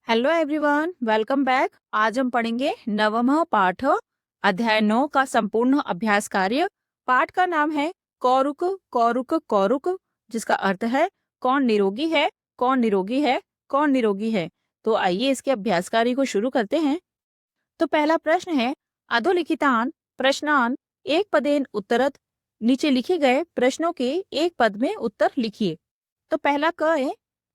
Hello everyone, welcome back. आज हम पढ़ेंगे नवम पाठ अध्याय 9 का संपूर्ण अभ्यास कार्य। पाठ का नाम है कौरुक कौरुक कौरुक, जिसका अर्थ है कौन निरोगी है, कौन निरोगी है, कौन निरोगी है। तो आइए इसके अभ्यास कार्य को शुरू करते हैं। तो पहला प्रश्न है अधोलिखितान प्रश्नान एक पदेन उत्तरत। नीचे लिखे गए प्रश्नों के एक पद में उत्तर लिखिए। तो पहला क है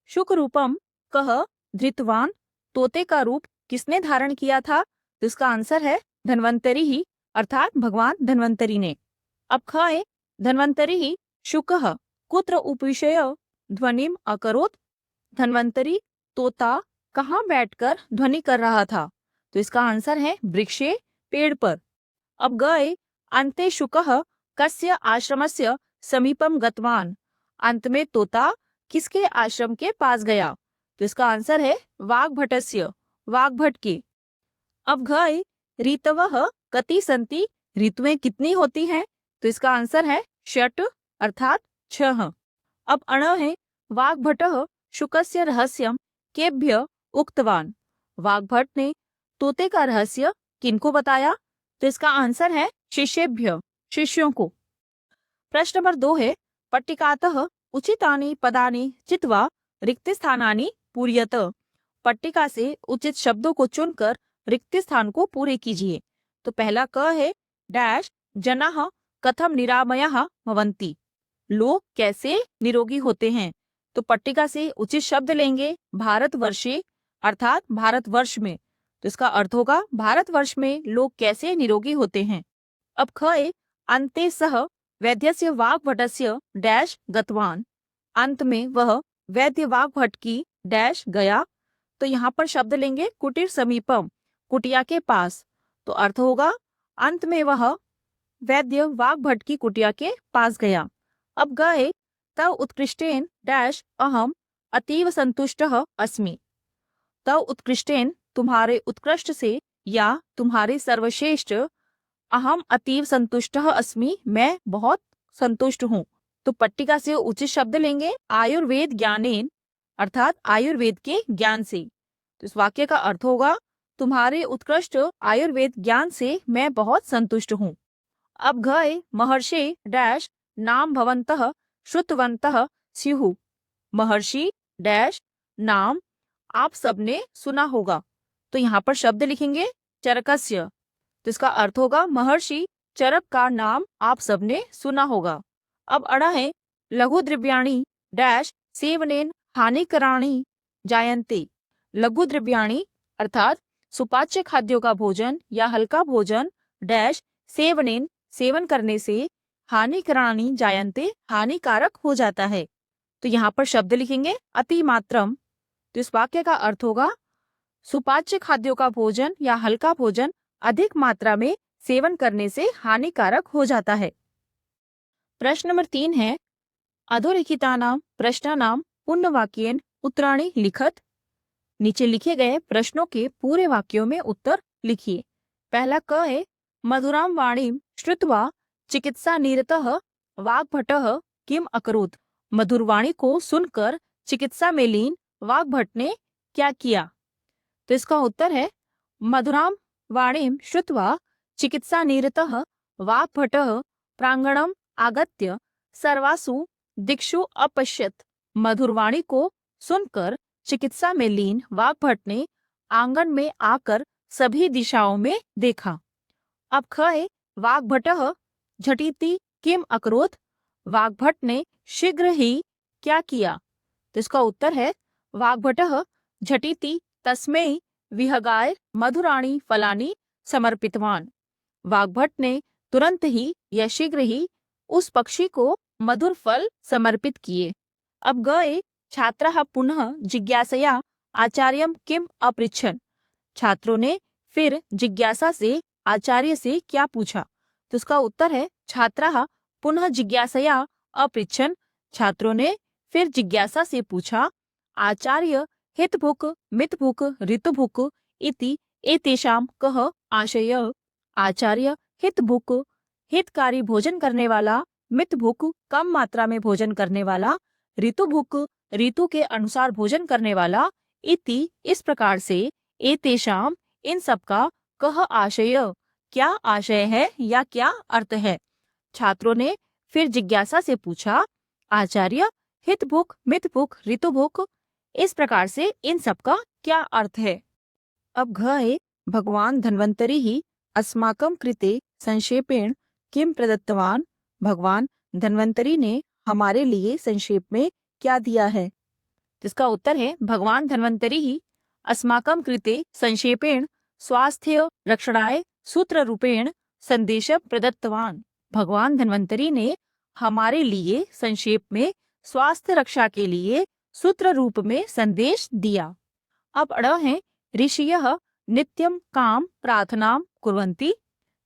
शुक रूपम कह धृतवान, तोते का रूप किसने धारण किया था। तो इसका आंसर है धन्वंतरी ही, अर्थात भगवान धन्वंतरी ने। अब ख है धन्वंतरी ही शुकः कुत्र उपविशय ध्वनिम अकरोत। धन्वंतरी तोता कहाँ बैठकर ध्वनि कर रहा था। तो इसका आंसर है वृक्षे, पेड़ पर। अब गए अन्ते शुकः कस्य आश्रमस्य समीपम गतवान। अंत में तोता किसके आश्रम के पास गया। तो इसका आंसर है वाग्भटस्य, वाग्भट के। अब घय ऋतवः कति संति, ऋतुएं कितनी होती हैं। तो इसका आंसर है षट, अर्थात 6। अब अण है वाग्भटः शुकस्य रहस्यम केभ्य उक्तवान। वाग्भट ने तोते का रहस्य किनको बताया। तो इसका आंसर है शिष्येभ्य, शिष्यों को। प्रश्न नंबर 2 है पट्टिकातः उचितानि पदानि चित्वा रिक्त स्थानानि पूरयत। पट्टिका से उचित शब्दों को चुनकर रिक्त स्थान को पूरे कीजिए। तो पहला क है डैश जनाः कथम निरामयाः भवन्ति। लोग कैसे निरोगी होते हैं। तो पट्टिका से उचित शब्द लेंगे भारतवर्षे, अर्थात भारतवर्ष में। तो इसका अर्थ होगा भारतवर्ष में लोग कैसे निरोगी होते हैं। अब ख है अन्ते सह वैद्यस्य वाग्भटस्य डैश गतवान। अंत में वह वैद्य वाग्भट की डैश गया। तो यहाँ पर शब्द लेंगे कुटीर समीपम, कुटिया के पास। तो अर्थ होगा अंत में वह वैद्य वाग्भट की कुटिया के पास गया। अब गए तव उत्कृष्टेन डैश अहम अतीव संतुष्टः अस्मि। तव उत्कृष्टेन तुम्हारे उत्कृष्ट से या तुम्हारे सर्वश्रेष्ठ, अहम अतीव संतुष्टः अस्मि मैं बहुत संतुष्ट हूँ। तो पट्टिका से उचित शब्द लेंगे आयुर्वेद ज्ञानेन, अर्थात आयुर्वेद के ज्ञान से। तो इस वाक्य का अर्थ होगा तुम्हारे उत्कृष्ट आयुर्वेद ज्ञान से मैं बहुत संतुष्ट हूँ। अब घय महर्षि डैश नाम भवन्तः श्रुतवन्तः स्युः। महर्षि डैश नाम आप सबने सुना होगा। तो यहाँ पर शब्द लिखेंगे चरकस्य। तो इसका अर्थ होगा महर्षि चरक का नाम आप सबने सुना होगा। अब अड़ा है लघु द्रव्याणि डैश सेवनेन हानिकराणि जायन्ते। लघु द्रव्याणि अर्थात सुपाच्य खाद्यों का भोजन या हल्का भोजन डैश सेवनेन सेवन करने से हानिकराणि जायन्ते हानिकारक हो जाता है। तो यहाँ पर शब्द लिखेंगे अतिमात्रम। तो इस वाक्य का अर्थ होगा सुपाच्य खाद्यों का भोजन या हल्का भोजन अधिक मात्रा में सेवन करने से हानिकारक हो जाता है। प्रश्न नंबर 3 है अधोलिखितानां प्रश्नानां पूर्णवाक्येन उत्तराणि लिखत। नीचे लिखे गए प्रश्नों के पूरे वाक्यों में उत्तर लिखिए। पहला क है मधुरां वाणीं श्रुत्वा चिकित्सा निरतः वाग्भटः किम अकरोत्। मधुर वाणी को सुनकर चिकित्सा में लीन वाग्भट ने क्या किया। तो इसका उत्तर है मधुरां वाणीं श्रुत्वा चिकित्सा निरतः वाग्भटः प्रांगणम आगत्य सर्वासु दिक्षु अपश्यत। मधुर वाणी को सुनकर चिकित्सा में लीन वाग्भट ने आंगन में आकर सभी दिशाओं में देखा। अब ख है वाग्भटः झटिति किम अकरोत्। वाग्भट ने शीघ्र ही क्या किया। तो इसका उत्तर है वाग्भटः झटिति तस्मै विहगाय मधुराणि फलानि समर्पितवान। वाग्भट ने तुरंत ही या शीघ्र ही उस पक्षी को मधुर फल समर्पित किए। अब गए छात्रः पुनः जिज्ञासया आचार्यं किम अपृच्छन्। छात्रों ने फिर जिज्ञासा से आचार्य से क्या पूछा। तो इसका उत्तर है छात्रः पुनः जिज्ञासया अपृच्छन्। छात्रों ने फिर जिज्ञासा से पूछा आचार्य हितभुक् मितभुक् ऋतुभुक् इति एतेषां कः आशय। आचार्य हितभुक् हितकारी भोजन करने वाला, मितभुक् कम मात्रा में भोजन करने वाला, ऋतुभुक् ऋतु के अनुसार भोजन करने वाला इति, इस प्रकार से, एतेषाम, इन सब का, कह आशय, क्या आशय है या क्या अर्थ है। छात्रों ने फिर जिज्ञासा से पूछा, आचार्य, हितभुक, मितभुक, ऋतुभुक, इस प्रकार से इन सब का क्या अर्थ है। अब घ है, भगवान धन्वंतरि ही अस्माकं कृते संक्षेपेण किम प्रदत्तवान, भगवान धन्वंतरि ने हमारे लिए संक्षेप में क्या दिया है। जिसका उत्तर है, भगवान धन्वंतरि ही अस्माकं कृते संक्षेपेण स्वास्थ्य रक्षणाय सूत्र रूपेण संदेश प्रदत्तवान, भगवान धन्वंतरि ने हमारे लिए संक्षेप में स्वास्थ्य रक्षा के लिए सूत्र रूप में संदेश दिया। अब अड़ है, ऋषियः नित्यम काम प्रार्थना कुर्वन्ति,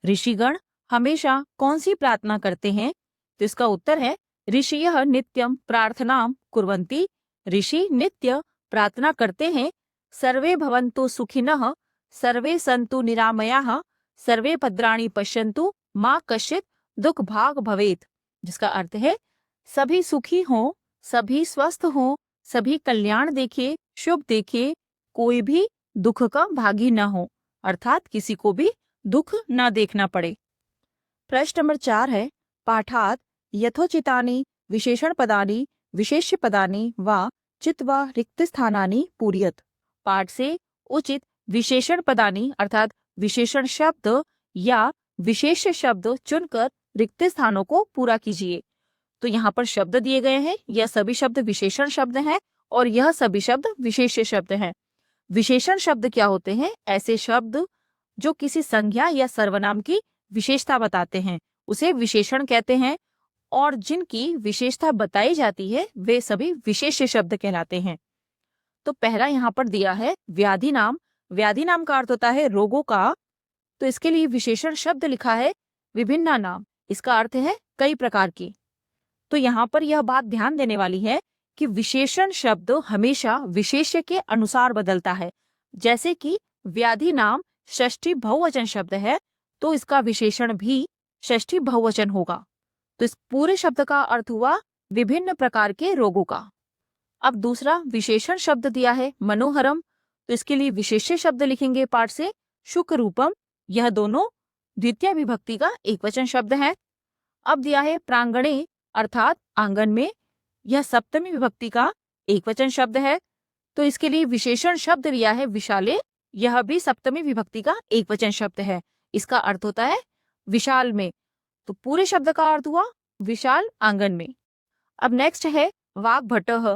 ऋषिगण हमेशा कौन सी प्रार्थना करते हैं। तो इसका उत्तर है, ऋषियः नित्यम प्रार्थना कुर्वन्ति, ऋषि नित्य प्रार्थना करते हैं। सर्वे भवन्तु सुखिनः, सर्वे सन्तु निरामयाः, सर्वे भद्राणि पश्यन्तु, मा कश्चित् दुख भाग भवेत्। जिसका अर्थ है, सभी सुखी हों, सभी स्वस्थ हों, सभी कल्याण देखे, शुभ देखे, कोई भी दुख का भागी न हो, अर्थात किसी को भी दुख न देखना पड़े। प्रश्न नंबर 4 है, पाठात यथोचितानि विशेषण पदानि विशेष्य पदानि वा चित्वा रिक्त स्थानानि पूरयत। पाठ से उचित विशेषण पदानि अर्थात विशेषण शब्द या विशेष शब्द चुनकर रिक्त स्थानों को पूरा कीजिए। तो यहाँ पर शब्द दिए गए हैं, यह सभी शब्द विशेषण शब्द हैं और यह सभी शब्द विशेष शब्द हैं। विशेषण शब्द क्या होते हैं? ऐसे शब्द जो किसी संज्ञा या सर्वनाम की विशेषता बताते हैं, उसे विशेषण कहते हैं, और जिनकी विशेषता बताई जाती है वे सभी विशेष शब्द कहलाते हैं। तो पहला यहाँ पर दिया है व्याधि नाम। व्याधि नाम का अर्थ होता है रोगों का, तो इसके लिए विशेषण शब्द लिखा है विभिन्न नाम, इसका अर्थ है कई प्रकार की। तो यहाँ पर यह बात ध्यान देने वाली है कि विशेषण शब्द हमेशा विशेष्य के अनुसार बदलता है। जैसे कि व्याधि नाम षष्ठी बहुवचन शब्द है, तो इसका विशेषण भी षष्ठी बहुवचन होगा। तो इस पूरे शब्द का अर्थ हुआ विभिन्न प्रकार के रोगों का। अब दूसरा विशेषण शब्द दिया है मनोहरम, तो इसके लिए विशेष्य शब्द लिखेंगे पाठ से शुक रूपम, यह दोनों द्वितीय विभक्ति का एकवचन शब्द है। अब दिया है प्रांगणे अर्थात आंगन में, यह सप्तमी विभक्ति का एकवचन शब्द है, तो इसके लिए विशेषण शब्द लिया है विशाले, यह भी सप्तमी विभक्ति का एकवचन शब्द है, इसका अर्थ होता है विशाल में। तो पूरे शब्द का अर्थ हुआ विशाल आंगन में। अब नेक्स्ट है वाग्भटः।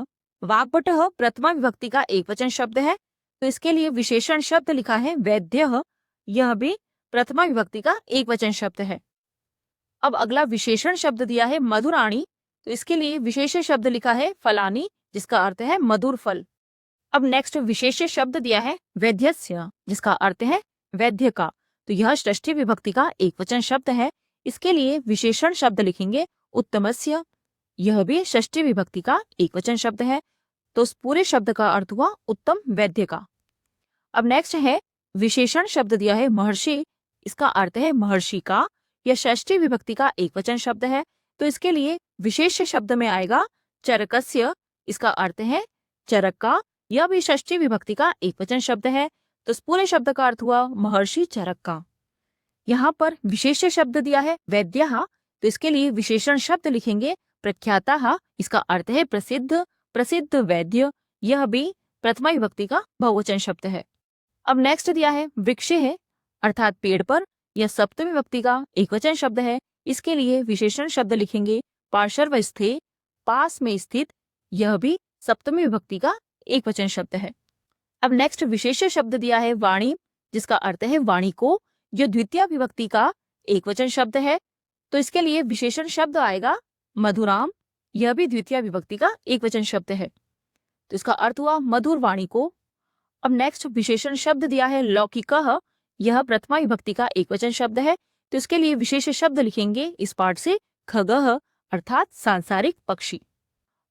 वाग्भटः प्रथमा विभक्ति का एकवचन शब्द है, तो इसके लिए विशेषण शब्द लिखा है वैद्यः, यह भी प्रथमा विभक्ति का एकवचन शब्द है। अब अगला विशेषण शब्द दिया है मधुराणी, तो इसके लिए विशेष शब्द लिखा है फलानी, जिसका अर्थ है मधुर फल। अब नेक्स्ट विशेष शब्द दिया है वैद्यस्य, जिसका अर्थ है वैद्य का, तो यह षष्ठी विभक्ति का एकवचन शब्द है, इसके लिए विशेषण शब्द लिखेंगे उत्तमस्य, यह भी षष्ठी विभक्ति का एकवचन शब्द है, तो उस पूरे शब्द का अर्थ हुआ उत्तम वैद्य का। अब नेक्स्ट है विशेषण शब्द दिया है महर्षि, इसका अर्थ है महर्षि का, यह षष्ठी विभक्ति का एकवचन शब्द है, तो इसके लिए विशेष शब्द में आएगा चरकस्य, इसका अर्थ है चरक का, यह भी षष्ठी विभक्ति का एकवचन शब्द है, तो इस पूरे शब्द का अर्थ हुआ महर्षि चरक का। यहाँ पर विशेष शब्द दिया है वैद्यः, तो इसके लिए विशेषण शब्द लिखेंगे प्रख्यातः, इसका अर्थ है प्रसिद्ध, प्रसिद्ध वैद्य, यह भी प्रथमा विभक्ति का बहुवचन शब्द है। अब नेक्स्ट दिया है वृक्ष है अर्थात पेड़ पर, यह सप्तमी विभक्ति का एकवचन शब्द है, इसके लिए विशेषण शब्द लिखेंगे पार्श्व स्थे, पास में स्थित, यह भी सप्तमी विभक्ति का एकवचन शब्द है। अब नेक्स्ट विशेष शब्द दिया है वाणी, जिसका अर्थ है वाणी को, यह द्वितीय विभक्ति का एकवचन शब्द है, तो इसके लिए विशेषण शब्द आएगा मधुराम, यह भी द्वितीय विभक्ति का एकवचन शब्द है, तो इसका अर्थ हुआ मधुर वाणी को। अब नेक्स्ट विशेषण शब्द दिया है लौकिकः, यह प्रथमा विभक्ति का एकवचन शब्द है, तो इसके लिए विशेष शब्द लिखेंगे इस पाठ से खगः अर्थात सांसारिक पक्षी।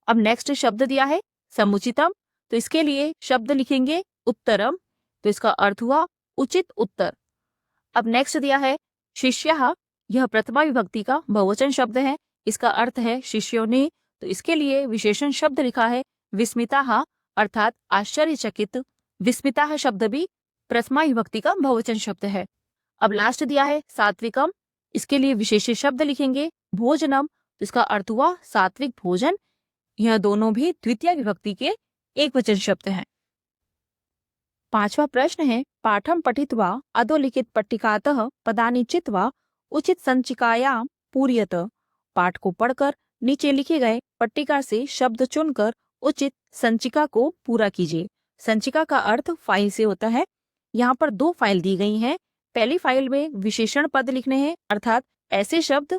अब नेक्स्ट शब्द दिया है समुचितम, तो इसके लिए शब्द लिखेंगे उत्तरम, तो इसका अर्थ हुआ उचित उत्तर। अब नेक्स्ट दिया है शिष्यः, यह प्रथमा विभक्ति का बहुवचन शब्द है, इसका अर्थ है शिष्यों ने, तो इसके लिए विशेषण शब्द लिखा है विस्मिताः अर्थात आश्चर्यचकित। विस्मिता शब्द भी प्रथमा विभक्ति का बहुवचन शब्द है। अब लास्ट दिया है सात्विकम, इसके लिए विशेष शब्द लिखेंगे भोजनम, तो इसका अर्थ हुआ सात्विक भोजन। यह दोनों भी द्वितीय विभक्ति के एक वचन शब्द हैं। पांचवा प्रश्न है पाठम पठित्वा अधोलिखित पट्टिकातः पदानि चित्वा उचित संचिकायां पूरयत। पाठ को पढ़कर नीचे लिखे गए पट्टिका से शब्द चुनकर उचित संचिका को पूरा कीजिए। संचिका का अर्थ फाइल से होता है। यहाँ पर 2 फाइल दी गई हैं। पहली फाइल में विशेषण पद लिखने हैं, अर्थात ऐसे शब्द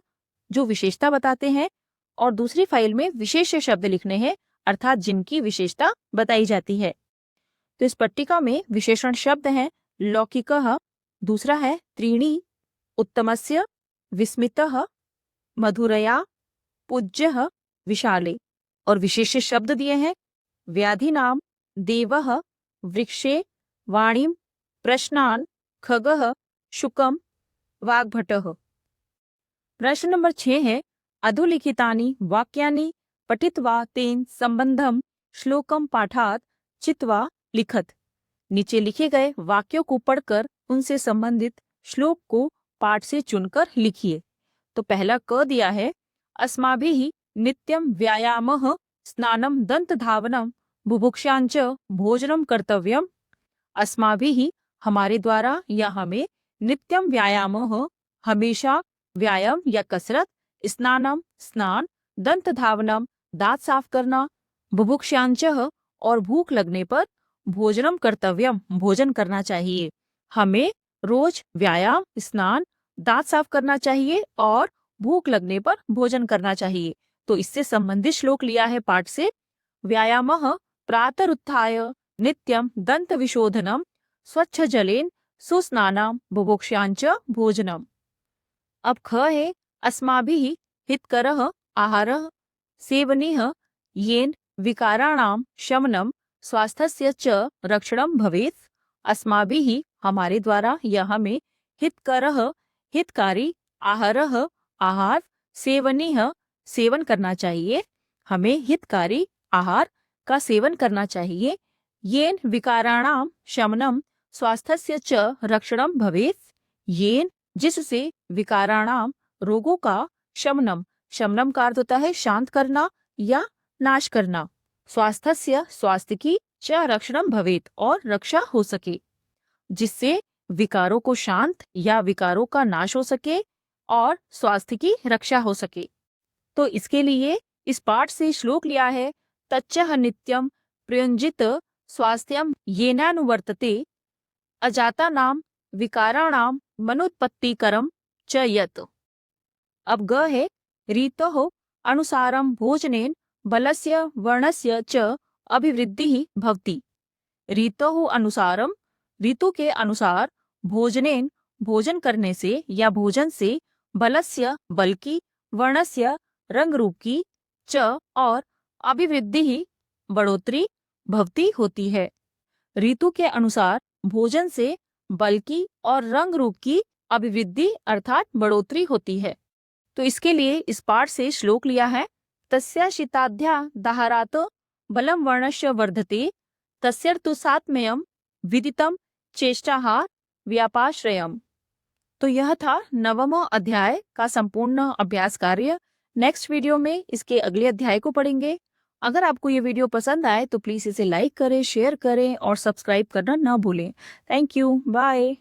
जो विशेषता बताते हैं, और दूसरी फाइल में विशेष शब्द लिखने हैं, अर्थात जिनकी विशेषता बताई जाती है। तो इस पट्टिका में विशेषण शब्द हैं लौकिकः, दूसरा है त्रीणि, उत्तमस्य, विस्मितः, मधुरया, पूज्यः, विशाले। और विशेष शब्द दिए हैं व्याधिनाम, देवः, वृक्षे, वाणीम, प्रश्नान, खगः, शुकम, वाग्भटः। प्रश्न नंबर 6 है अधोलिखितानि वाक्यानि पठित्वा तेन संबंधम श्लोकम पाठात चित्वा लिखत। नीचे लिखे गए वाक्यों को पढ़कर उनसे संबंधित श्लोक को पाठ से चुनकर लिखिए। तो पहला क दिया है अस्माभिः नित्यम व्यायामः स्नानम दंत धावनम बुभुक्षांच भोजनम कर्तव्यम। अस्माभिः हमारे द्वारा या हमें, नित्यम व्यायामः हमेशा व्यायाम या कसरत, स्नानम स्नान, दंत धावनम दांत साफ करना, बुभुक्षांच और भूख लगने पर भोजनम कर्तव्यम भोजन करना चाहिए। हमें रोज व्यायाम, स्नान, दांत साफ करना चाहिए और भूख लगने पर भोजन करना चाहिए। तो इससे संबंधित श्लोक लिया है पाठ से। व्यायामः प्रातरुत्थाय नित्यम दंत विशोधनम स्वच्छ जलेन सुस्नानाम बुभुक्षांच भोजनम। अब ख है अस्माभिः हितकरः आहारः सेवनीयः येन विकाराणाम शमनम स्वास्थ्यस्य च रक्षणम भवेत्। अस्माभिः हमारे द्वारा या हमें, हितकरः हितकारी, आहारः आहार, सेवनीयः सेवन करना चाहिए। हमें हितकारी आहार का सेवन करना चाहिए। येन विकाराणाम शमनम स्वास्थ्यस्य च रक्षणम भवेत्। येन जिससे, विकाराणाम रोगों का, शमनम शमनम का अर्थ होता है शांत करना या नाश करना, स्वास्थ्यस्य स्वास्थ्य की, च रक्षणम भवेत् और रक्षा हो सके, जिससे विकारों को शांत या विकारों का नाश हो सके और स्वास्थ्य की रक्षा हो सके। तो इसके लिए इस पाठ से श्लोक लिया है तच्चः नित्यम प्रयुंजित स्वास्थ्यम येनानुवर्तते अजातानाम विकाराणाम मनुत्पत्तिकरम च यत्। अब ग है रीतोः अनुसारम भोजनेन बलस्य वर्णस्य च अभिवृद्धिः भवति। रीतोः अनुसारम ऋतु के अनुसार, भोजनेन भोजन करने से या भोजन से, बलस्य बल की, वर्णस्य रंग रूप की, च और अभिवृद्धि बढ़ोतरी भवती होती है। ऋतु के अनुसार भोजन से बल की और रंग रूप की अभिवृद्धि अर्थात बढ़ोतरी होती है। तो इसके लिए इस पाठ से श्लोक लिया है तस्या शीताध्या दाहारात बलम वर्णस्य वर्धते तस्यर्तु सात्म्यम विदितम चेष्टाहार व्यापाश्रयम। तो यह था 9वां अध्याय का संपूर्ण अभ्यास कार्य। नेक्स्ट वीडियो में इसके अगले अध्याय को पढ़ेंगे। अगर आपको ये वीडियो पसंद आए तो प्लीज इसे लाइक करें, शेयर करें और सब्सक्राइब करना ना भूलें। Thank you, bye.